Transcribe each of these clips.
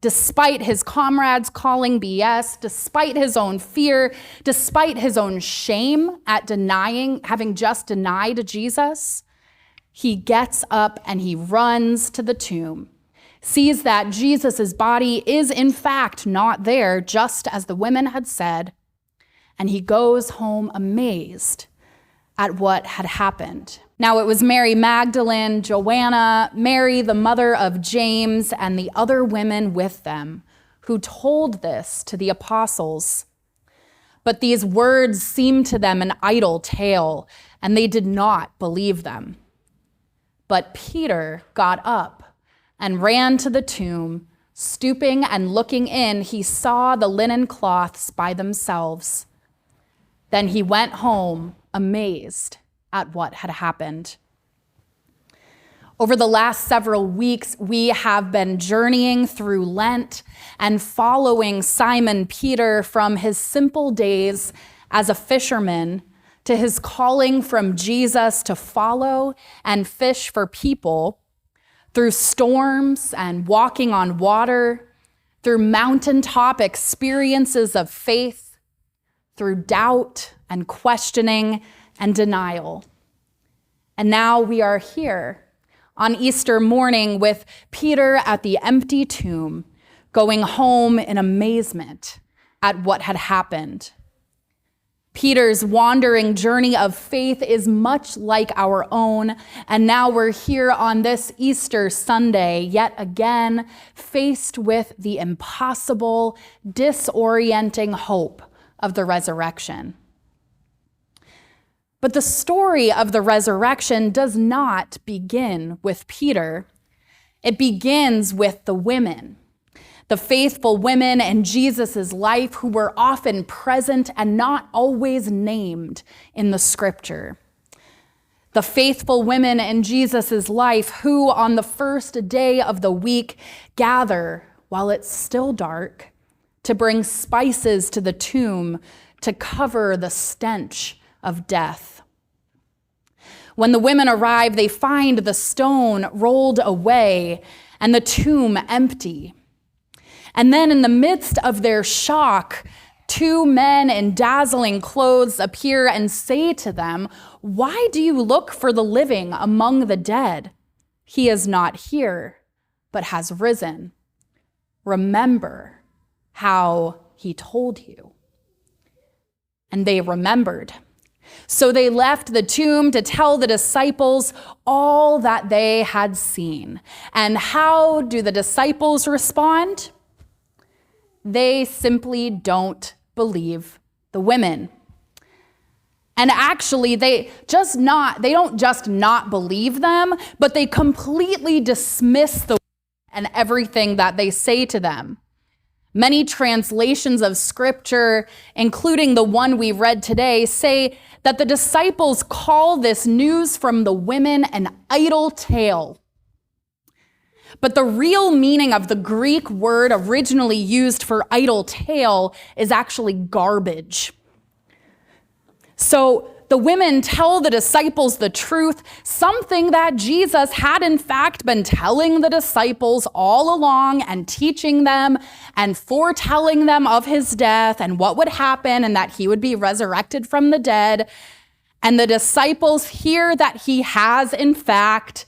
despite his comrades calling BS, despite his own fear, despite his own shame at having just denied Jesus, he gets up and he runs to the tomb, sees that Jesus' body is in fact not there, just as the women had said, and he goes home amazed at what had happened. Now it was Mary Magdalene, Joanna, Mary, the mother of James, and the other women with them who told this to the apostles. But these words seemed to them an idle tale, and they did not believe them. But Peter got up and ran to the tomb. Stooping and looking in, he saw the linen cloths by themselves. Then he went home amazed at what had happened. Over the last several weeks, we have been journeying through Lent and following Simon Peter from his simple days as a fisherman to his calling from Jesus to follow and fish for people, through storms and walking on water, through mountaintop experiences of faith, through doubt and questioning and denial. And now we are here on Easter morning with Peter at the empty tomb, going home in amazement at what had happened. Peter's wandering journey of faith is much like our own, and now we're here on this Easter Sunday, yet again, faced with the impossible, disorienting hope of the resurrection. But the story of the resurrection does not begin with Peter. It begins with the women, the faithful women in Jesus' life who were often present and not always named in the scripture. The faithful women in Jesus' life who on the first day of the week gather while it's still dark to bring spices to the tomb to cover the stench of death. When the women arrive, they find the stone rolled away and the tomb empty. And then in the midst of their shock, two men in dazzling clothes appear and say to them, "Why do you look for the living among the dead? He is not here, but has risen. Remember how he told you." And they remembered. So they left the tomb to tell the disciples all that they had seen. And how do the disciples respond? They simply don't believe the women. And actually, they don't just not believe them, but they completely dismiss the and everything that they say to them. Many translations of scripture, including the one we read today, say that the disciples call this news from the women an idle tale. But the real meaning of the Greek word originally used for idle tale is actually garbage. So the women tell the disciples the truth, something that Jesus had in fact been telling the disciples all along and teaching them and foretelling them of his death and what would happen and that he would be resurrected from the dead. And the disciples hear that he has in fact,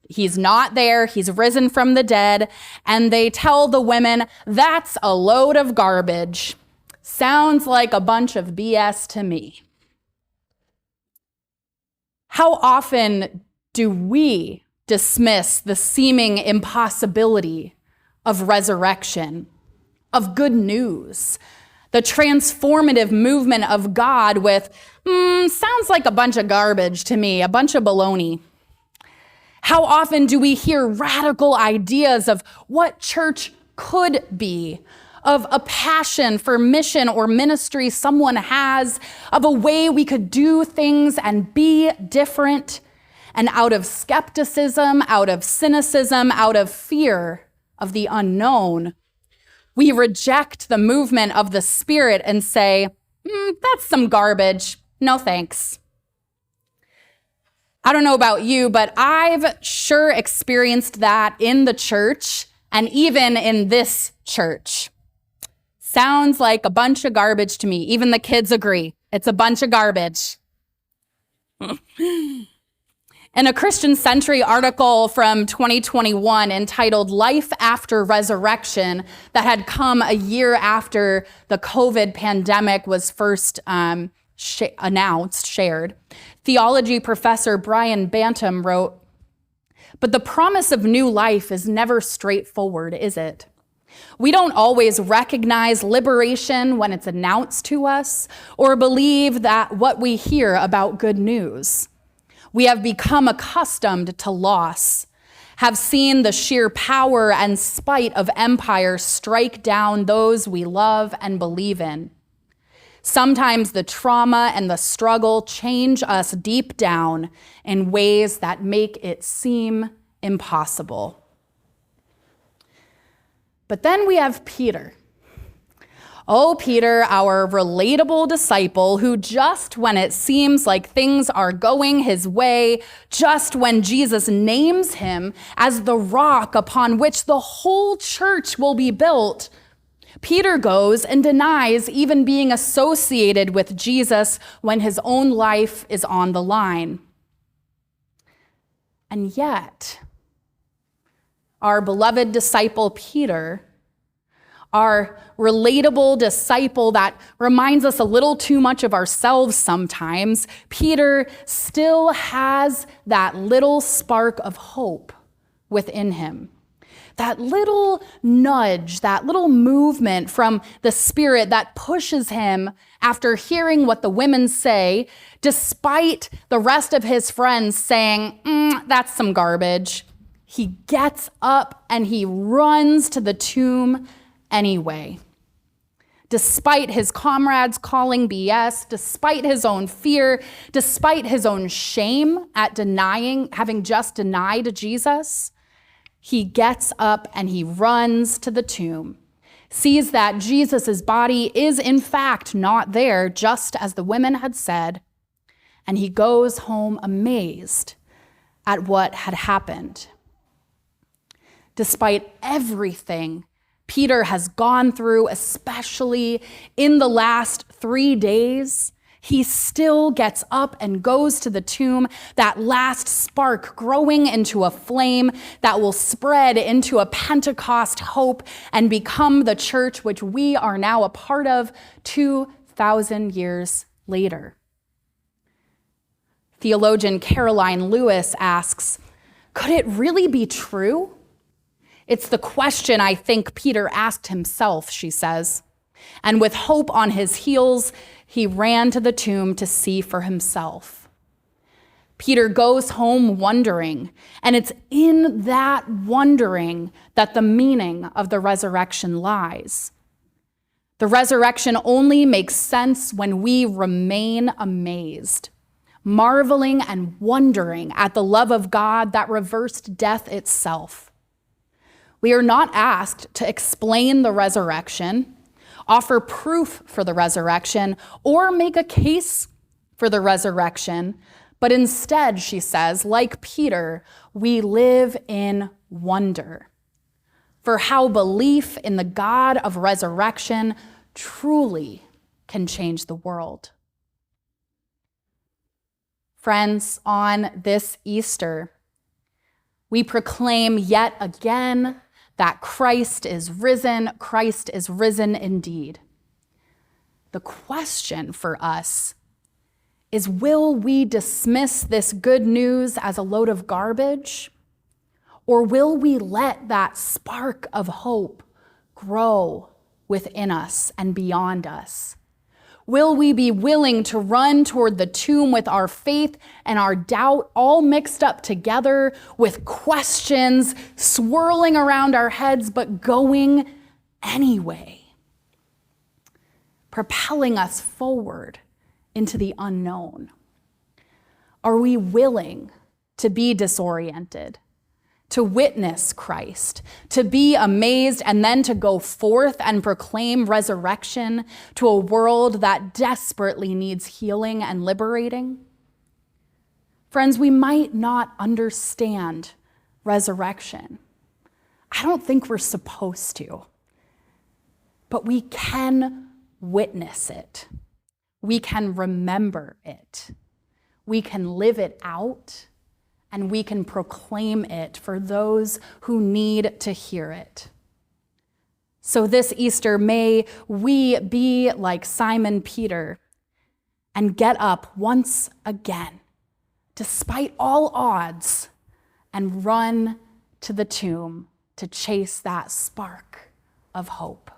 he's not there, he's risen from the dead, and they tell the women, "That's a load of garbage. Sounds like a bunch of BS to me." How often do we dismiss the seeming impossibility of resurrection, of good news, the transformative movement of God with, sounds like a bunch of garbage to me, a bunch of baloney? How often do we hear radical ideas of what church could be, of a passion for mission or ministry someone has, of a way we could do things and be different, and out of skepticism, out of cynicism, out of fear of the unknown, we reject the movement of the Spirit and say, that's some garbage, no thanks. I don't know about you, but I've sure experienced that in the church and even in this church. Sounds like a bunch of garbage to me. Even the kids agree. It's a bunch of garbage. In a Christian Century article from 2021 entitled Life After Resurrection that had come a year after the COVID pandemic was first shared, theology professor Brian Bantam wrote, "But the promise of new life is never straightforward, is it? We don't always recognize liberation when it's announced to us or believe that what we hear about good news. We have become accustomed to loss, have seen the sheer power and spite of empire strike down those we love and believe in. Sometimes the trauma and the struggle change us deep down in ways that make it seem impossible." But then we have Peter. Oh, Peter, our relatable disciple who just when it seems like things are going his way, just when Jesus names him as the rock upon which the whole church will be built, Peter goes and denies even being associated with Jesus when his own life is on the line. And yet, our beloved disciple Peter, our relatable disciple that reminds us a little too much of ourselves sometimes, Peter still has that little spark of hope within him. That little nudge, that little movement from the Spirit that pushes him after hearing what the women say, despite the rest of his friends saying, that's some garbage. He gets up and he runs to the tomb anyway. Despite his comrades calling BS, despite his own fear, despite his own shame at having just denied Jesus, he gets up and he runs to the tomb, sees that Jesus' body is in fact not there, just as the women had said, and he goes home amazed at what had happened. Despite everything Peter has gone through, especially in the last 3 days, he still gets up and goes to the tomb, that last spark growing into a flame that will spread into a Pentecost hope and become the church which we are now a part of 2,000 years later. Theologian Caroline Lewis asks, could it really be true? It's the question I think Peter asked himself, she says. And with hope on his heels, he ran to the tomb to see for himself. Peter goes home wondering, and it's in that wondering that the meaning of the resurrection lies. The resurrection only makes sense when we remain amazed, marveling and wondering at the love of God that reversed death itself. We are not asked to explain the resurrection, offer proof for the resurrection, or make a case for the resurrection, but instead, she says, like Peter, we live in wonder for how belief in the God of resurrection truly can change the world. Friends, on this Easter, we proclaim yet again that Christ is risen indeed. The question for us is, will we dismiss this good news as a load of garbage? Or will we let that spark of hope grow within us and beyond us? Will we be willing to run toward the tomb with our faith and our doubt all mixed up together, with questions swirling around our heads, but going anyway, propelling us forward into the unknown? Are we willing to be disoriented, to witness Christ, to be amazed, and then to go forth and proclaim resurrection to a world that desperately needs healing and liberating? Friends, we might not understand resurrection. I don't think we're supposed to. But we can witness it. We can remember it. We can live it out, and we can proclaim it for those who need to hear it. So this Easter, may we be like Simon Peter and get up once again, despite all odds, and run to the tomb to chase that spark of hope.